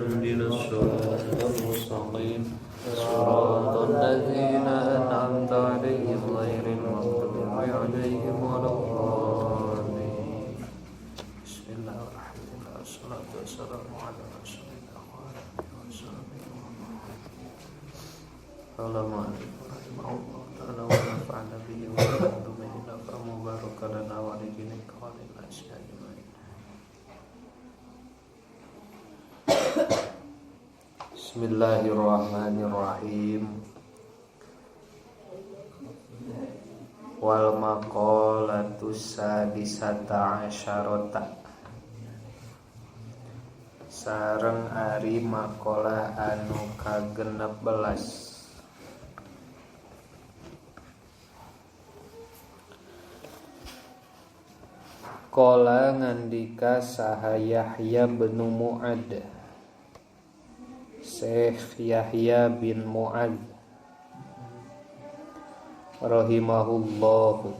اهدنا الصراط المستقيم صراط الذين أنعمت عليهم غير المغضوب عليهم ولا الضالين. بسم الله الرحمن الرحيم. والصلاة والسلام على رسول الله وعلى آله وصحبه ومن والاه. رحمه الله تعالى ونفعنا به وعلمه نفعا مباركا لنا ولدينك وللناس أجمعين. Bismillahirrahmanirrahim. Wal maqalatu sadisata asyarata. Sareng ari maqalah anu ka-16. Qala ngandika saha Yahya bin Mu'ad, Syekh Yahya bin Mu'ad rahimahullah,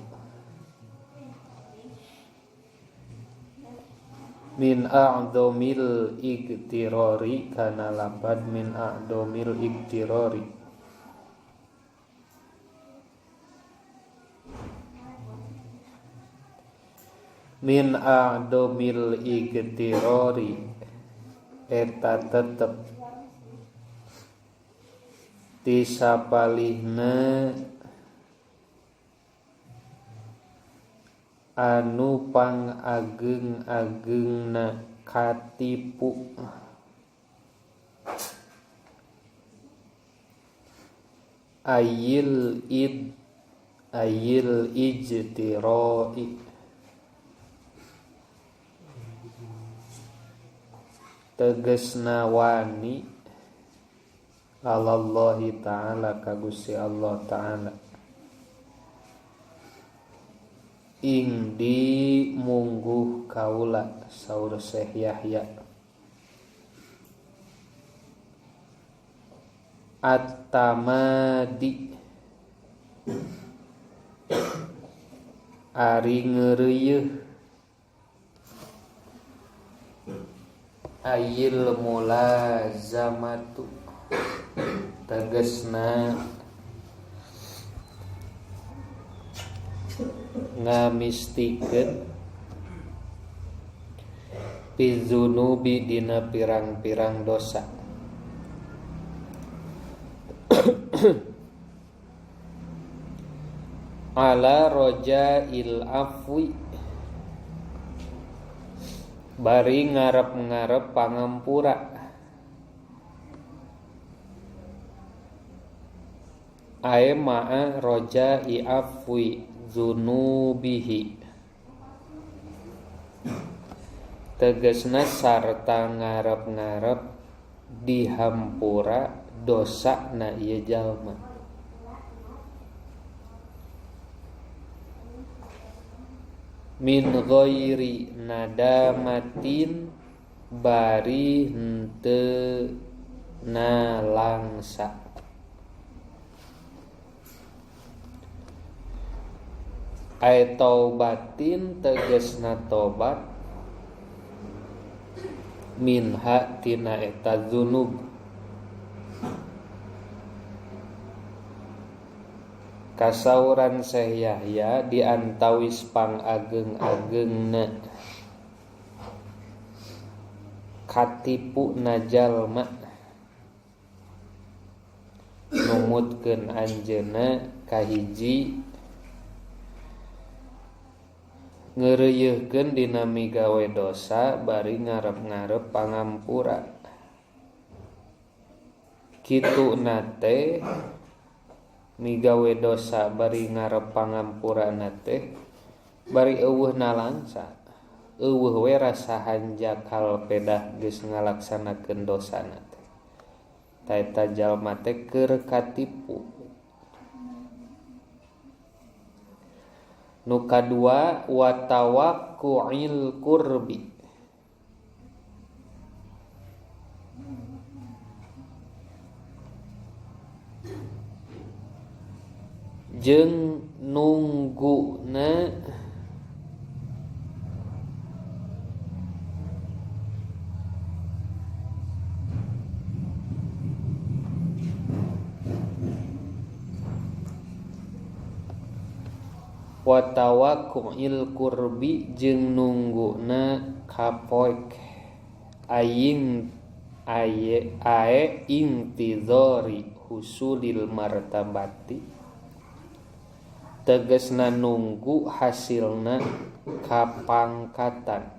min a'dhamil iktirari, kana lapad min a'dhamil iktirari. Min a'dhamil iktirari eta tetep tisapalihna anu pangageng-agengna katipu, ayil ijtiroi, tegesna wani Allahi ta'ala ka Gusti Allah ta'ala, ing di mungguh kaula saur Syekh Yahya, at-tamadi ari ngeureuyeun, ayil mulazamatu tegesna ngamistikeun bizunubi dina pirang-pirang dosa. Ala rojail afwi, bari ngarep-ngarep pangampura. Ae ma'a roja'i afwi zunubihi, tegesna sarta ngarep-ngarep dihampura dosa na ieu jalma. Min ghairi nadamatin, bari henteu nalangsa. Ai taubatin tegesna tobat, minha tina eta dzunub. Kasauran Syekh Yahya diantawis pangageng-agengna katipu na jalma numutkeun anjeunna kahiji ngeureuyeukkeun dina migawe dosa bari ngarep-ngarep pangampura. Kituna teh migawe dosa bari ngarep pangampurana teh bari eueuh nalangsa, eueuh we rasa hanjakal pedah geus ngalaksanakeun dosana teh. Ta eta jalma teh keur katipu. Nu kadua wa tawaqqu'il qurbi, jeung nungguna wa tawaqqu'il qurbi jeung nungguna kapoek aing intizori husulil martabati tegasna nunggu hasilna kapangkatan.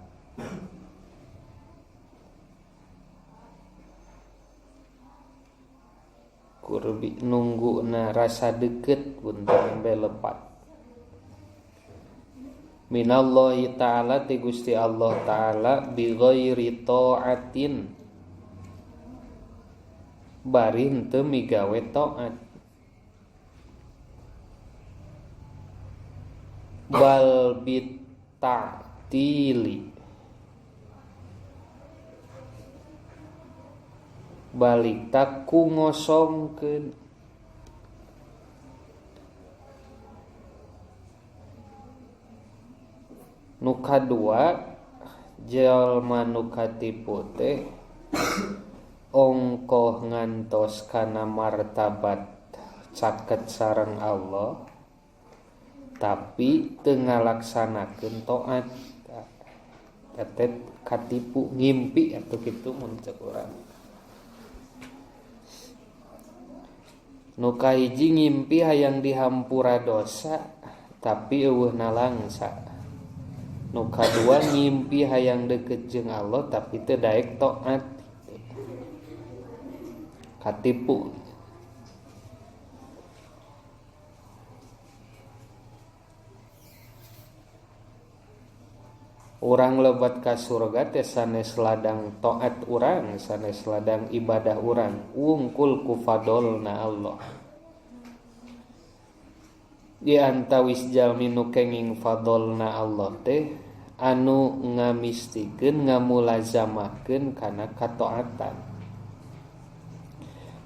Kurbi nungguna rasa deket buntang belepat. Minallahi ta'ala ti Gusti Allah ta'ala bi ghairi ta'atin bari henteu migawe taat. Bal bit ta'tili balik tak ku ngosongkeun. Nu kadua jalma nu katipu teh ongkoh ngantos kana martabat caket sareng Allah tapi teu ngalaksanakeun taat. Eta katipu ngimpi atuh kitu mun ceuk urang. Nu kahiji ngimpi hayang dihampura dosa tapi eueuhna langsa. Nu kadua ngimpi hayang deukeut jeung Allah tapi teu daek taat. Katipu. Urang lebat ka surga teh sanes ladang taat urang, sanes ladang ibadah urang, wungkul ku fadolna Allah. Di antawis jalmi nu kenging fadolna Allah teh anu ngamistikeun ngamulazamahkeun kana kataatan.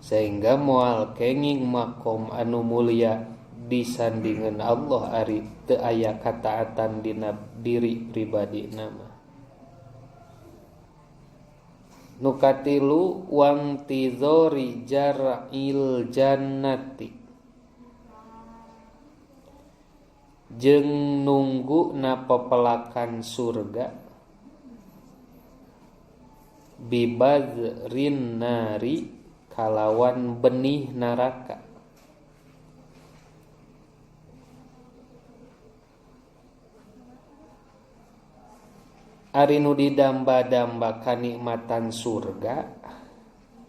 Sehingga moal kenging makom anu mulia disandingeun Allah ari teu aya kataatan dina diri pribadina mah. Nu katilu wang tizori jar'il jannati jeung nunggu na pepelakan surga bibadrin nari kalawan benih neraka. Ari nu didamba-damba kanikmatan surga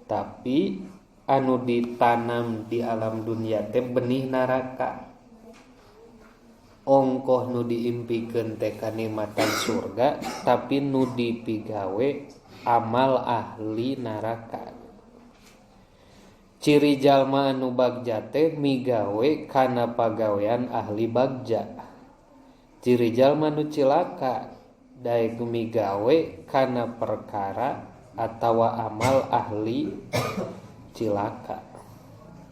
tapi anu ditanam di alam dunia teh benih neraka. Ongkoh nu diimpikeun teh kanikmatan surga tapi nu dipigawe amal ahli neraka. Ciri jalma anu bagja teh migawe kana pagawean ahli bagja. Ciri jalma nu cilaka daek migawe kana perkara atawa amal ahli cilaka.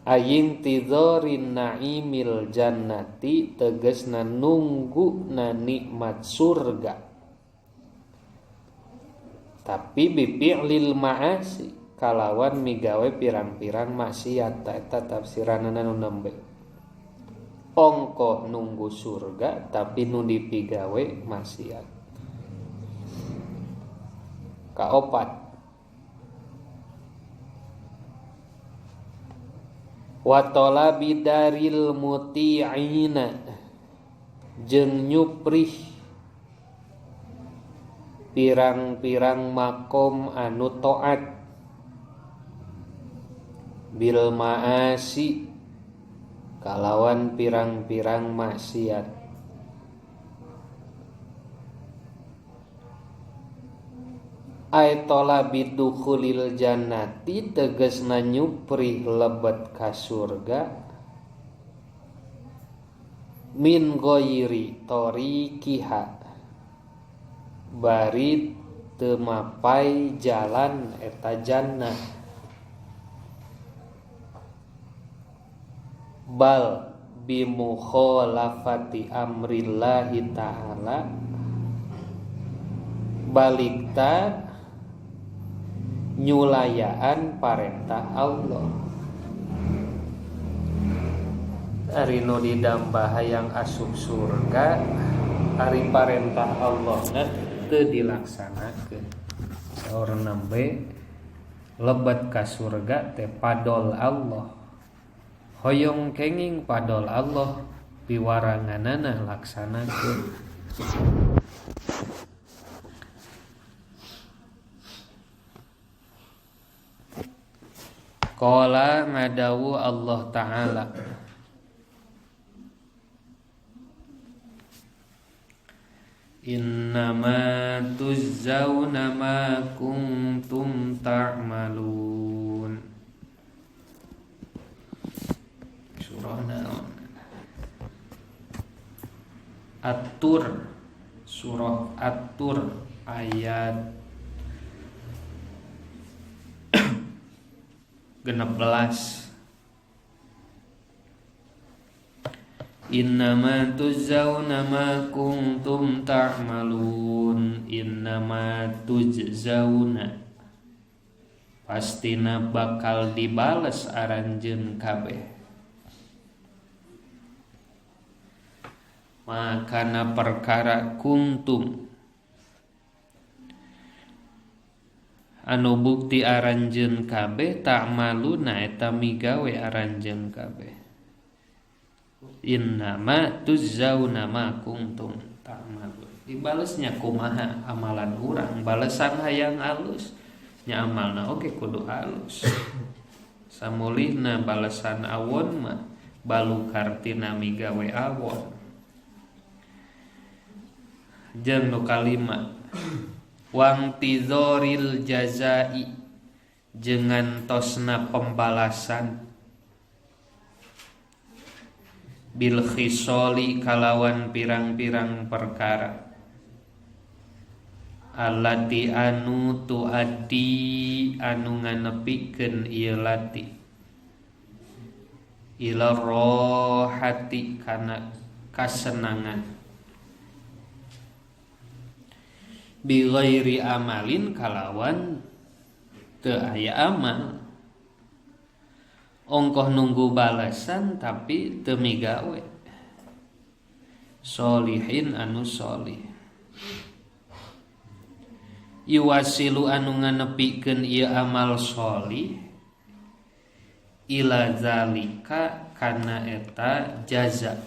Ayin tidzorin na'imil jannati tegasna nunggu na nikmat surga tapi bifi'lil ma'asi kalawan migawe pirang-pirang maksiat. Eta tafsiranna nu nembe ongkoh nunggu surga tapi nu dipigawe maksiat. Kaopat wa talabi daril muti'ina jeung nyuprih pirang-pirang makom anu taat bil ma'asi kalawan pirang-pirang maksiat. Ay talabi dukhulil jannati tegasna nyuprih lebet ka surga min ghairi tariqiha bari teu mapai jalan eta jannah. Bal bimukhalafati amrillahi ta'ala balikta nyulayaan parentah Allah. ari nu didambah hayang asup surga ari parentah Allah teu dilaksanakeun. Saurna we lebat ka surga teh padol Allah. Hoyong kenging padol Allah piwaranganana laksanakeun. Qala ngadawu Allah Ta'ala, innama tujzauna ma kuntum ta'malun. Surah naon? At-Tur, surah At-Tur ayat 16. Innama tujzauna ma kuntum ta'malun. Innama tujzauna, pastina bakal dibales aranjeun kabeh. Makana perkara kuntum anu bukti aranjeun kabeh, ta'maluna eta migawe aranjeun kabeh. Innama tujzauna ma kuntum ta'malun. Dibalesnya kumaha amalan urang, balesan hayang alus nya amalna oge kudu alus. Samulihna balesan awon mah balukartina migawe awon. Jeung nu kalima wangtizoril jazai, jeung tosna pembalasan, bil khisoli kalawan pirang-pirang perkara, allati anu tuaddi anu nganepikeun ieu lati, ila rohati kana kasenangan, bi ghairi amalin kalawan teu aya amal. Ongkoh nunggu balasan tapi teu migawe. Solihin anu solih, yuwasilu anu nganepikeun ieu amal solih, ila zalika kana eta jaza.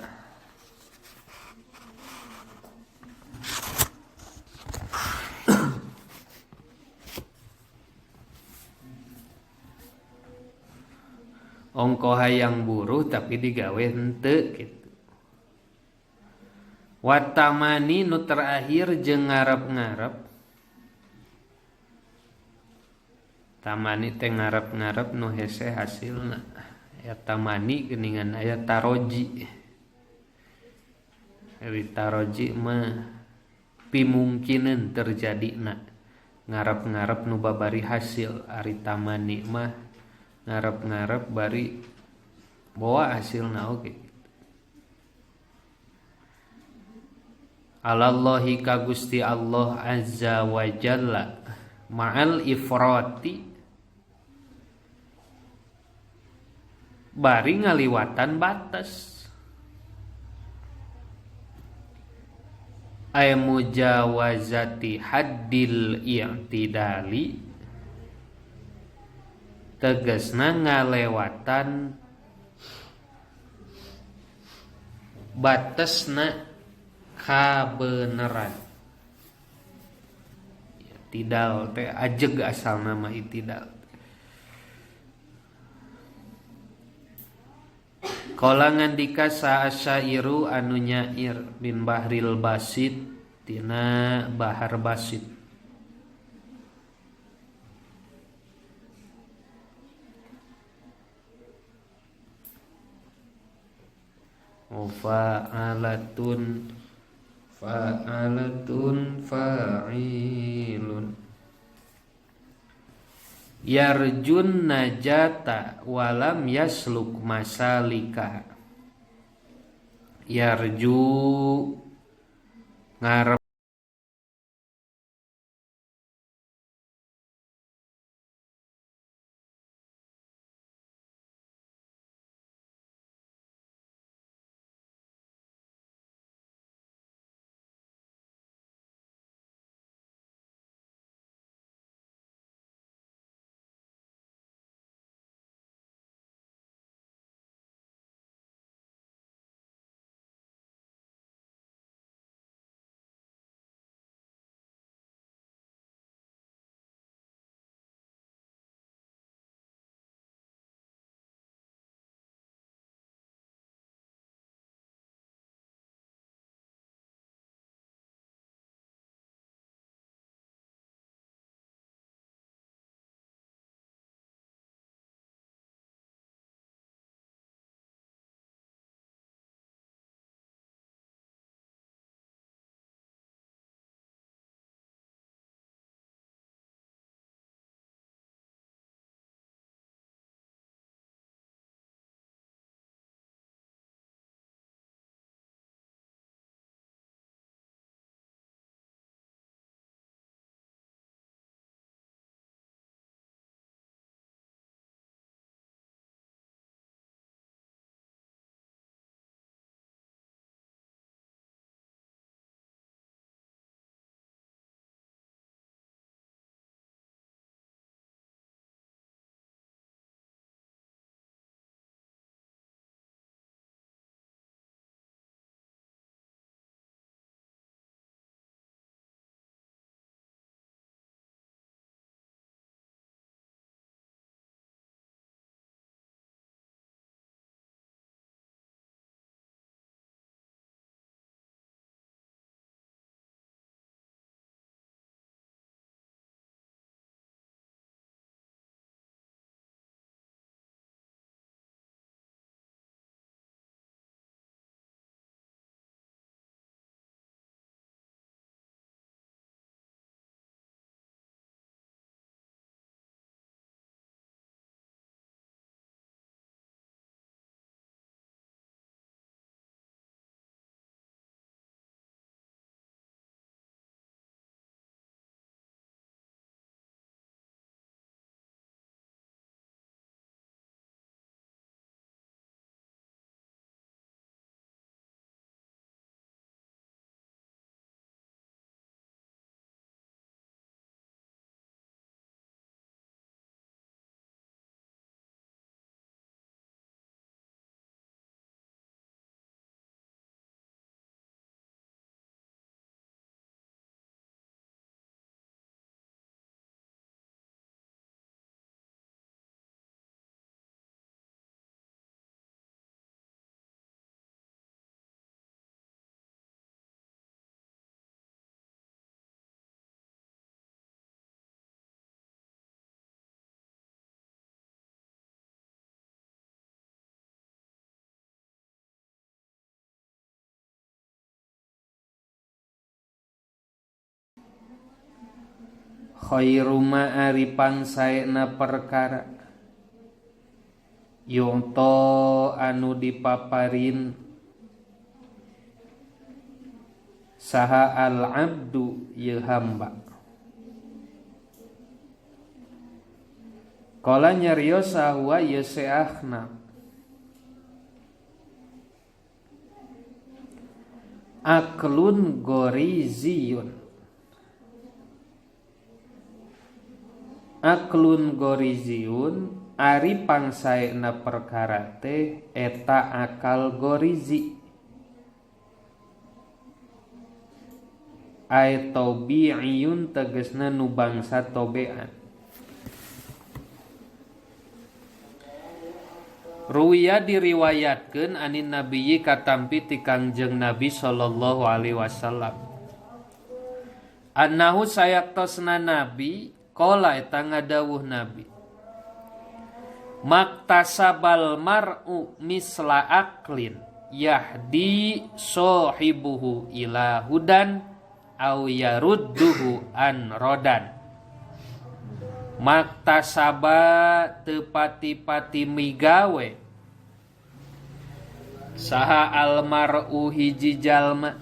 Ongko hayang buruh tapi digawe henteu kitu. Watamani nu terakhir jeung ngarep-ngarep. Tamani teh ngarep-ngarep nu hese hasilna. Aya tamani geuningan aya taroji. Ari taroji mah pimungkineun terjadina ngarep-ngarep nu babari hasil. Ari tamani mah ngarep-ngarep bari bawa hasilna oge. Alallahi ka Gusti Allah azza wa jalla ma'al ifrati, bari ngaliwatan batas. Ay mujawazati haddil i'tidali, tegasna ngalewatan batasna kabeneran. Itidal teh ajeg asal nama itidal. Qala ngandika sa'asairu anu nyair bin Bahril Basit tina Bahar Basit. Fa'alatun fa'ilun yarjun najata walam yasluk masalika. Yarju ngarep khairu ma ari pangsaena perkara yungto anu dipaparin saha al abdu ye hamba. Qala nyariosa huwa ye seahna aklun goriziyun. Aklun goriziyun ari pangsaena perkara teh eta akal gorizi. Ay tabi'iyun tegesna nu bangsa tobean. Ruwiya diriwayatkeun anin nabiyyi katampi ti Kangjeng Nabi sallallahu alaihi wasallam. Annahu sayaktosna nabi qala eta ngadawuh nabi. Maktasabal mar'u misla aklin yahdi sahibuhu ila hudan au yarudduhu an rodan. Maktasaba tepati-pati migawe saha almar'u hiji jalma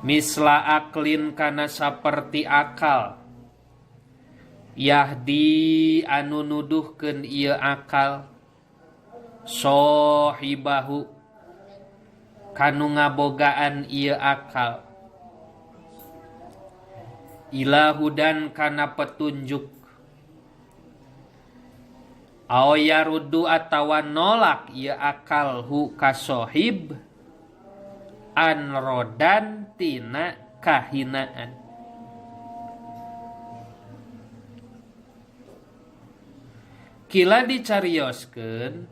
misla aklin kana saperti akal yahdi anu nuduhkeun ieu akal sahibahu kanu ngabogaan ieu akal ila hudan kana petunjuk aw yaruddu atawa nolak ieu akal hu kasohib an rodan tina kahinaan. Kila dicarioskeun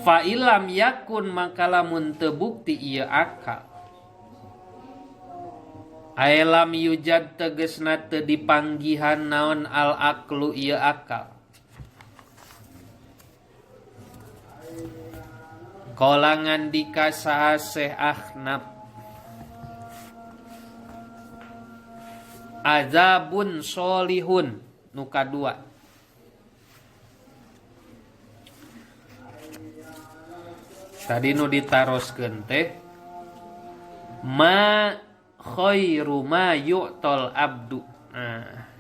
fa ilam yakun maka lamun teu bukti ieu akal aelam yujad tegesna teu dipanggihan naon al aklu ieu akal. Qala ngandika saha Syekh Ahnaf azabun solihun nu kadua. Tadi nu ditaroskeun teh ma khairu ma yu'tol abdu.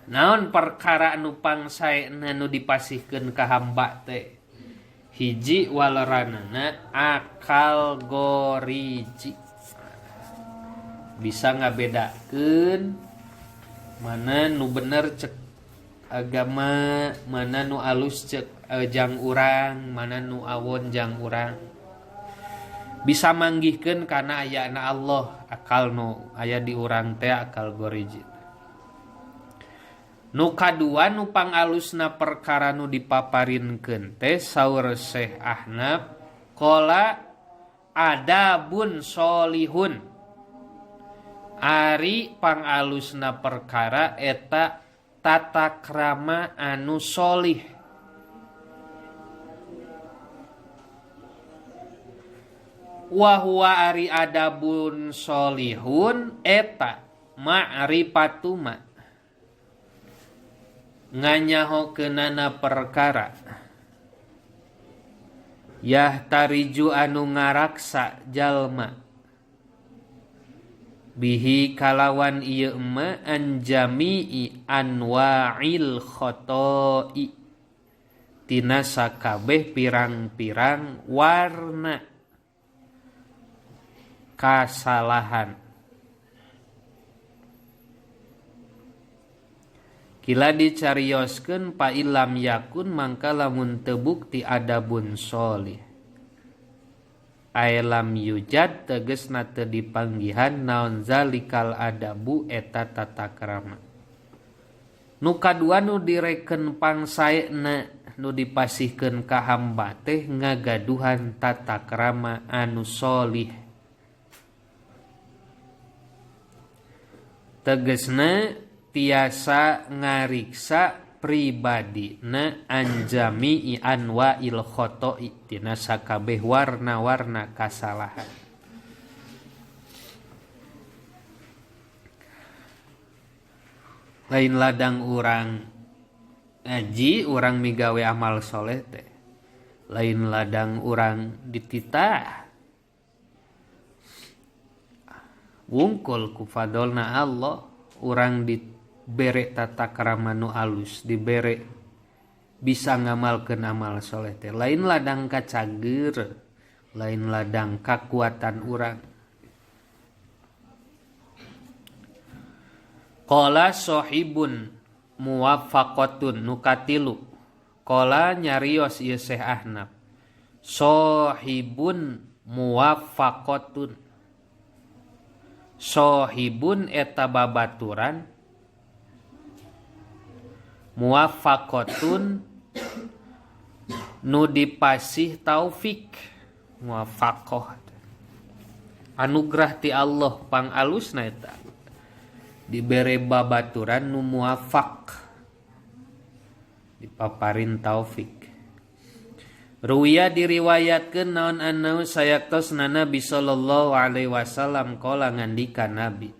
Naon perkara anu pangsaena nu dipasihkeun ka hamba teh hiji waleranana akal goriji. Bisa ngabedakeun mana nu bener cek agama, mana nu alus cek jang urang, mana nu awon jang urang. Bisa manggihkeun kana ayana Allah akal nu aya di urang teh akal goriji. Nu kadua nu pangalusna perkara nu dipaparinkeun teh saur Syekh Ahnaf qala adabun solihun ari pangalusna perkara eta tata krama anu solih. Wa huwa ari adabun solihun eta ma'rifatuma nganyahokeunana perkara yahtariju anu ngaraksa jalma bihi kalawan ieu ma anjami'i anwa'il khoto'i tina sakabeh pirang-pirang warna kasalahan. Kila dicarioskeun pa ilam yakun mangka lamun teu bukti adabun sholih aelam yujad tegesna teu dipanggihan naon zalikal adabu eta tata krama. Nu kadua nu direken pangsaena nu dipasihkeun ka hamba teh ngagaduhan tata krama anu sholih. Tegesna tiasa ngariksa pribadina anjami anwa'il khoto'i tina sakabeh warna-warna kasalahan. Lain ladang urang ngaji urang migawe amal soleh teh lain ladang urang dititah wungkul ku fadolna Allah urang dibere tata krama nu alus dibere bisa ngamalkeun amal soleh teh lain ladang kacager lain ladang kakuatan urang. Qala sohibun muwaffaqatun nukatilu. Qala nyarios ieu Syekh Ahnaf. Sohibun muwaffaqatun. Sohibun eta babaturan. Muwaffaqatun nu dipasih taufik. Muwaffaqah. Anugerah ti Allah pangalusna eta. Dibere babaturan nu muwafaq dipaparin taufik. Ruwiya diriwayatkeun naon annahu sayaktasna Nabi sallallahu alaihi wasallam qala ngandikan Nabi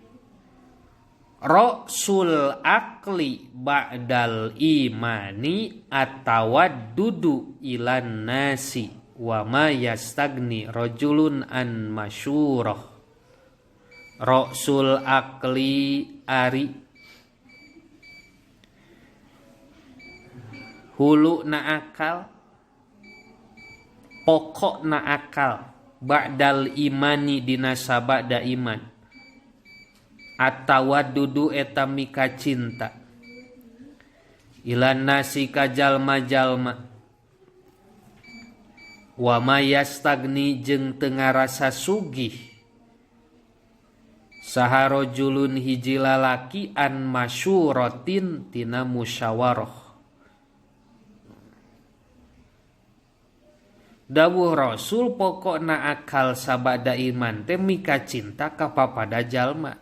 Rasul akli ba'dal imani atawaddudu ilan nasi wa ma yastagni rajulun an masyurah. Rasul akli ari hulu na akal pokok na akal ba'dal imani dina sabada iman atawaddudu eta mika cinta ilan nasi ka jalma-jalma wa mayastagni jeung teu ngarasa sugih saharojulun hiji lalaki an masyuratin tina musyawarah. Dawuh Rasul pokokna akal sabada iman teh mika cinta ka papada jalma.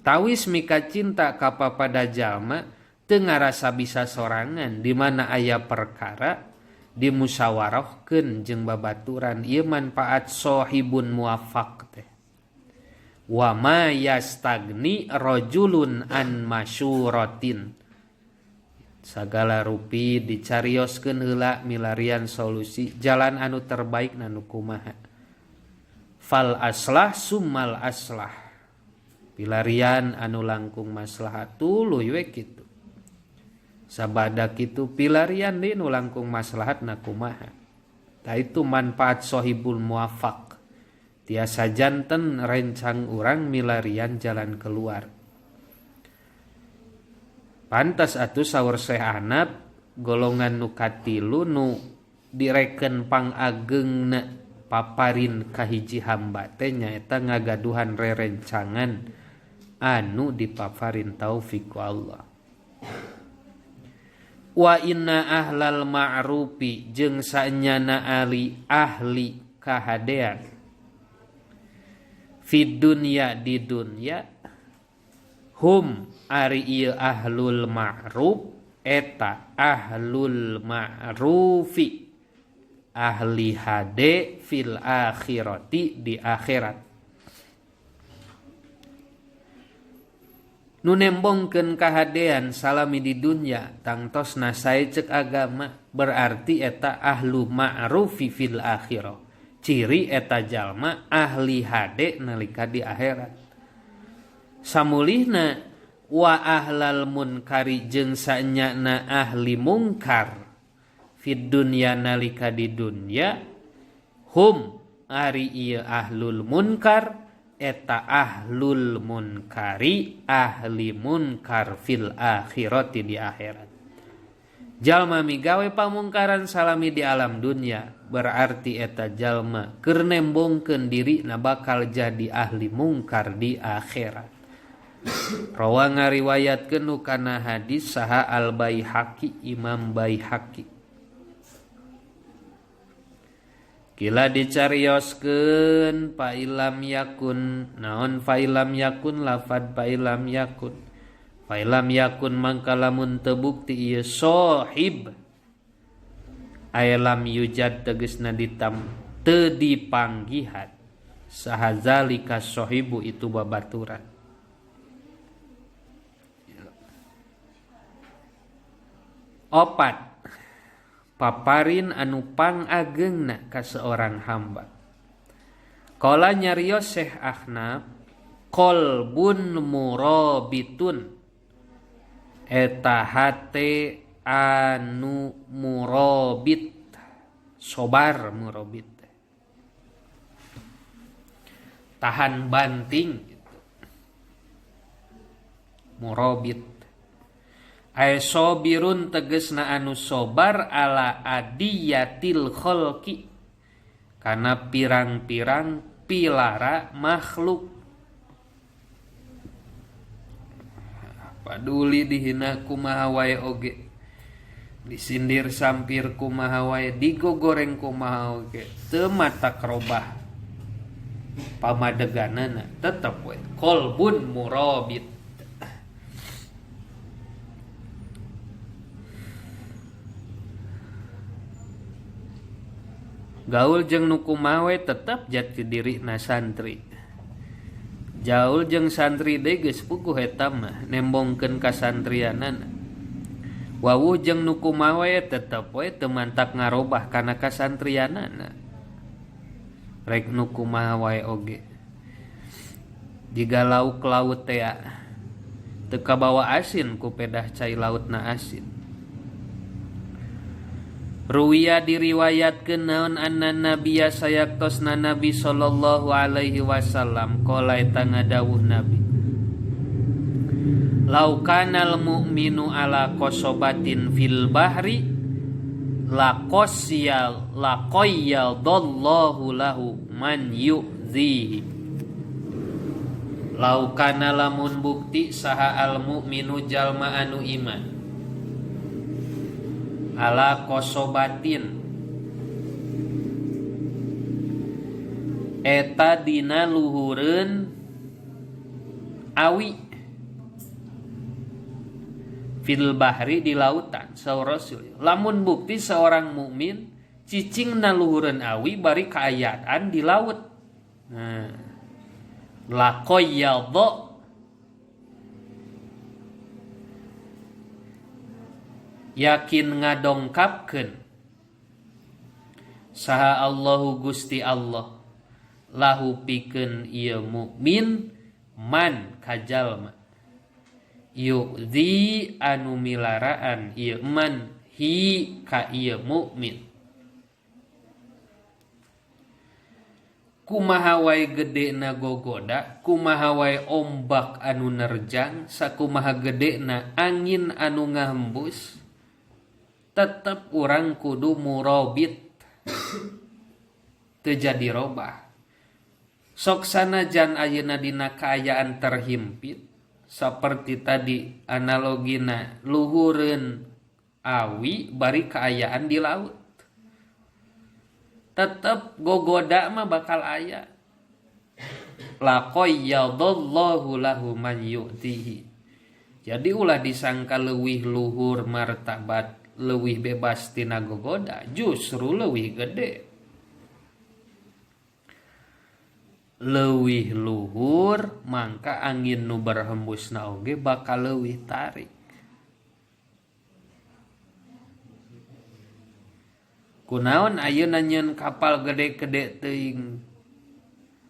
Tawis mika cinta ka papada jalma teu ngarasa bisa sorangan di mana aya perkara dimusyawarahkeun jeung babaturan ieu manfaat sohibun muwaffaq teh. Wa ma yastagni rajulun an masyuratin. Sagala rupi dicarioskeun heula milarian solusi jalan anu terbaik nanu kumaha. Fal aslah summal aslah. Pilarian anu langkung maslahat tuluy we kitu. Sabada kitu pilarian deui nu langkung maslahatna kumaha. Tah itu manfaat sohibul muwaffaq. Tiasa janten rencang urang milarian jalan keluar. Pantas atuh saur Syekh Ahnaf golongan nu katilu nu direken pangageungna paparin kahiji hamba teh nyaeta ngagaduhan rerencangan anu dipaparin taufik ku Allah. Wa inna ahlal ma'rufi jeung saenyana ahli kahadean fid dunya di dunya hum ari ieu ahlul ma'ruf eta ahlul ma'rufi ahli hade fil akhirati di akhirat nu nembongkeun kahadean salami di dunya tangtosna sae ceuk agama berarti eta ahlu ma'rufi fil akhirah. Ciri eta jalma ahli hade nalika di akhirat. Samulihna wa ahlal munkari jeung sanyana ahli mungkar fid dunya nalika di dunya hum ari ieu ahlul munkar eta ahlul munkari ahli munkar fil akhirati di akhirat. Jalma migawe pamungkaran salami di alam dunia berarti eta jalma keur nembongkeun dirina bakal jadi ahli mungkar di akhirat. Rawa ngariwayatkeun nu kana hadis saha Al Baihaqi Imam Baihaqi. Kila dicarioskeun fa ilam yakun naon fa ilam yakun lafad fa ilam yakun Failam yakun mangkalamun tebukti ieu sohib Ailam yujad tegesna ditam teu dipanggihan sahazalika sohibu itu babaturan. Opat, paparin anu pangagengna ka seorang hamba. Qala nyarios Syekh Ahnaf, qalbun murabitun, eta hate anu murabit, sobar murabit, tahan banting gitu. Murabit ay sobirun tegesna anu sobar ala adiyatil khalqi, kana pirang-pirang pilara makhluk. Paduli dihina kumaha wae oge, disindir sampir kumaha wae, digogoreng kumaha oge, teu mata krobah pamadeganana tetep we qalbun murabit. Gaul jeung nu kumaha we tetep jati diri na santri. Jaul jeung santri deui geus puguh eta mah nembongkeun kasantrianana. Wawuh jeung nu kumaha we tetep we teu mantak ngarobah kana kasantrianana. Rek nu kumaha wae oge. Jiga lauk laut teh teu kabawa asin ku pedah cai lautna asin. Ruwiya diriwayatkeun naon anna nabiyya sayaktosna Nabi sallallahu alaihi wasallam qala eta ngadawuh Nabi, lau kanal mu'minu ala qasabatin fil bahri laqayyadallahu lahu man yu'dhihi. Lau kana lamun bukti saha al mu'minu jalma anu iman ala qasabatin eta dina luhureun awi fil bahri di lautan. Saur Rasul, lamun bukti seorang mukmin cicingna luhureun awi bari kaayaan di laut. Nah, laqayyadha yakin ngadongkapkeun saha Allahu Gusti Allah lahu pikeun ieu mukmin man kajalma yu'dhi anu milaraan ieu man hi ka ieu mukmin. Kumaha wae gedena gogoda, kumaha wae ombak anu nerjang, sakumaha gedena angin anu ngahembus, tetep urang kudu murabit, teu jadi robah. Sok sanajan ayeuna dina kaayaan terhimpit, saperti tadi analogina luhureun awi bari kaayaan di laut, tetep gogoda mah bakal aya. Laqayyadallahu lahu man yu'tihi. Jadi ulah disangka leuwih luhur martabat, leuwih bebas tina gogoda, justru leuwih gede. Leuwih luhur mangka angin nu berhembusna oge bakal leuwih tarik. Kunaon ayeuna nyeun kapal gede-gede teuing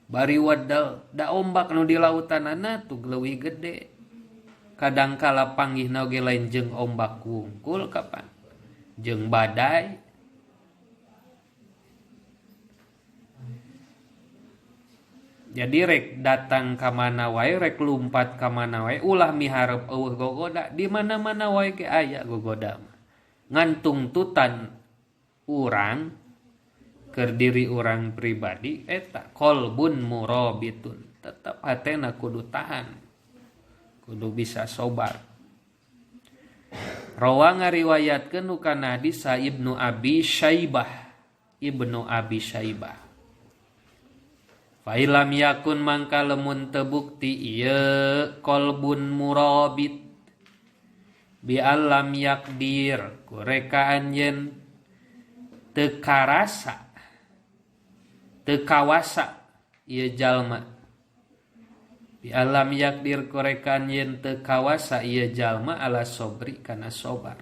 bari wadal da ombak nu di lautanana tug leuwih gede. Kadangkala panggihna oge lain jeung ombak wungkul kapan jeung badai. Jadi rek datang ka mana wae, rek lumpat ka mana wae, ulah miharep eueuh gogoda. Di mana-mana wae ge aya gogoda. Ngan tungtutan urang keur diri urang pribadi eta qalbun murabitun. Tetep hatena kudu tahan. Kudu bisa sobar. Rawa ngariwayatkeun nu kana hadis sa Ibnu Abi Syaibah. Ibnu Abi Syaibah. Failam yakun mangka lamun teu bukti ieu qalbun murabit bi alam yakdir kureka anjeun teu karasa teu kawasa ieu jalma bi alam yakdir kureka anjeun teu kawasa ieu jalma ala sobri kana sobar.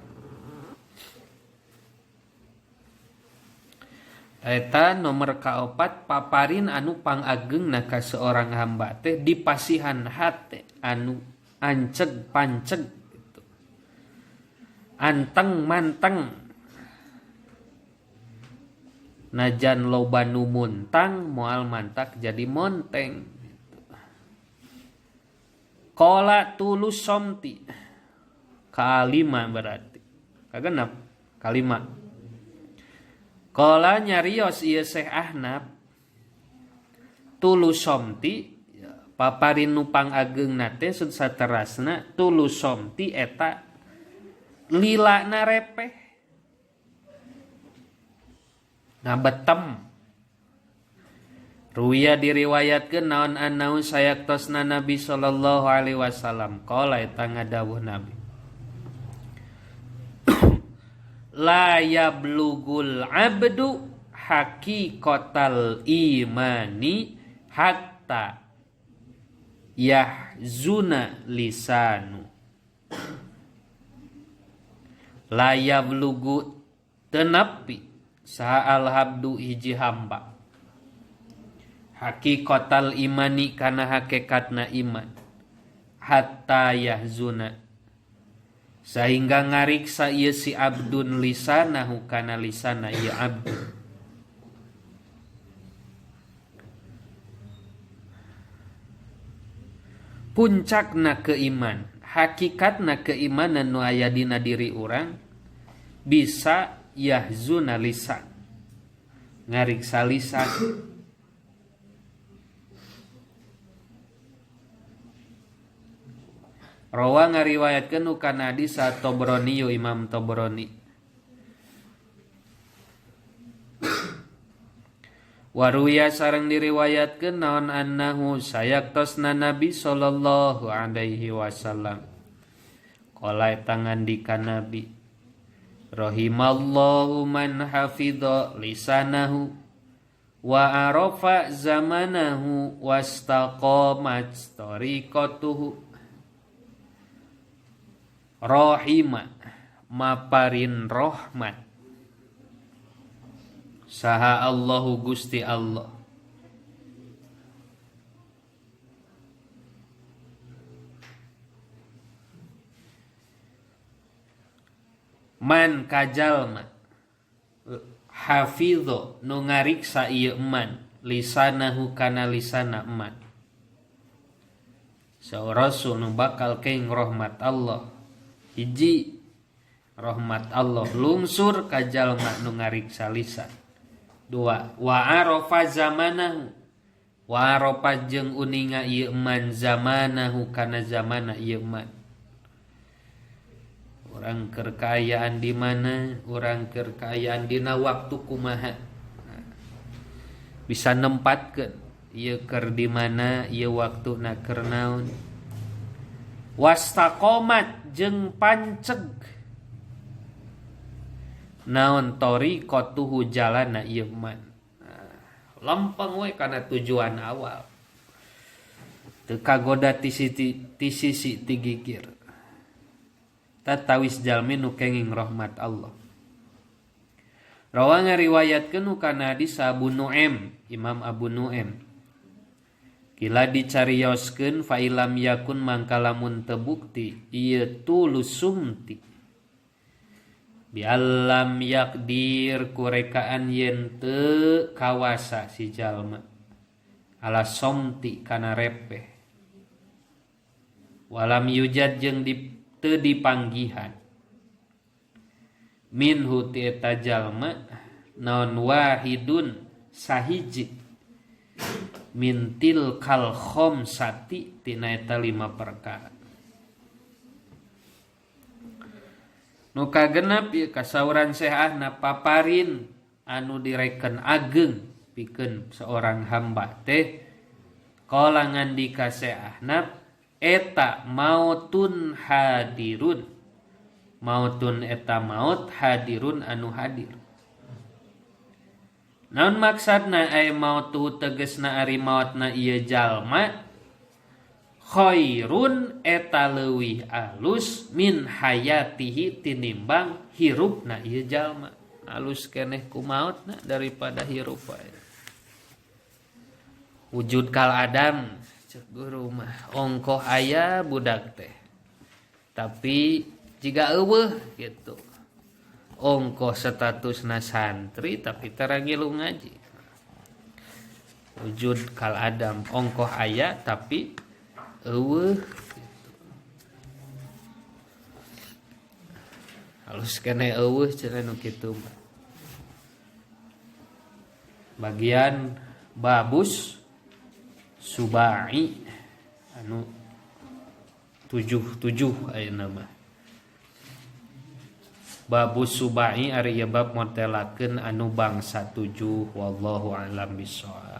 Eta nomor kaopat paparin anu pangageungna ka seorang hamba teh dipasihan hate anu anceg panceg gitu. Anteng manteng najan loba nu muntang moal mantak jadi monteng gitu. Qala tulus somti kalima berarti kagenep kalima. Qala nyarios ieu Syekh Ahnaf tulus somti paparin nu pangageungna teh saterasna tulus somti eta lilana repeh ngabetem. Ruya diriwayatkeun naon anaun sayaktosna Nabi sallallahu alaihi wasallam qala eta ngadawuh Nabi la yablugul abdu haqiqatal imani hatta yahzuna lisanu. La yablugu tenapi saha al-habdu hiji hamba haqiqatal imani kana hakikatna iman hatta yahzuna sehingga ngariksa ieu si abdun lisanahu kana lisana ieu abdu. Puncakna keiman, hakikatna keimanan nu aya dina diri urang bisa yahzuna lisan, ngariksa lisan. Rawa ngariwayatkeun kana hadis Tabrani Imam Tabrani. Waruya sareng diriwayatkeun naon annahu sayaktosna Nabi sallallahu alaihi wasallam. Qala eta ngandika Nabi, rahimallahu man hafidha lisanahu wa arafa zamanahu wastaqamat tariqatuhu. Rahima maparin rahmat saha Allahu Gusti Allah man kajalma hafidho nu ngariksa ieu man lisanahu kana lisana man saurasul nu bakal keng rahmat Allah. Hiji rahmat Allah lungsur ka jalma nu ngariksa lisan. Dua wa arafa zamanahu wa arafa jeung uninga ieu man zamanahu kana zamana ieu man. Urang keur kaayaan di mana, urang keur kaayaan dina waktu kumaha. Bisa nempatkeun ieu keur di mana, ieu waktuna keur naon. Wastaqomat jeung panceg naon tariqatuhu jalana ieu man. Lempeng we kana tujuan awal. Teu kagoda ti sisi ti gigir. Tatawis jalmi nu kenging rahmat Allah. Rawa ngariwayatkeun kana hadis Abu Nu'aim, Imam Abu Nu'aim. Kila dicarioskeun fa ilam yakun mangka lamun teu bukti ieu tulus sumti bi alam yakdir kurekaan yen teu kawasa si jalma ala somti kana repeh walam yujad jeung teu dipanggihan minhu ti eta jalma naon wahidun sahiji mintil kal khomsati tina eta 5 perkara. Nu kagenep ieu kasauran Syekh Ahnaf paparin anu direken ageng pikeun seorang hamba teh qala ngandika Syekh Ahnaf eta mautun hadirun. Mautun eta maut hadirun anu hadir. Naon maksudna ay mautu tegesna ari mautna ieu jalma khairun eta leuwih alus min hayatihi tinimbang hirupna ieu jalma. halus keneh ku mautna daripada hirup wae. Wujud kal Adam cek guru mah ongkoh aya budak teh tapi jika eueuh gitu ongkoh statusna santri tapi tara ngilu ngaji. Wujud kal Adam ongkoh aya tapi eueuh gitu. Halus keneh eueuh cenah nu kitu mah. Bagian babus subai anu 7 ayeuna mah. Babus subai ari ieu bab modelakeun anu bangsa 7 wallahu a'lam bishawab.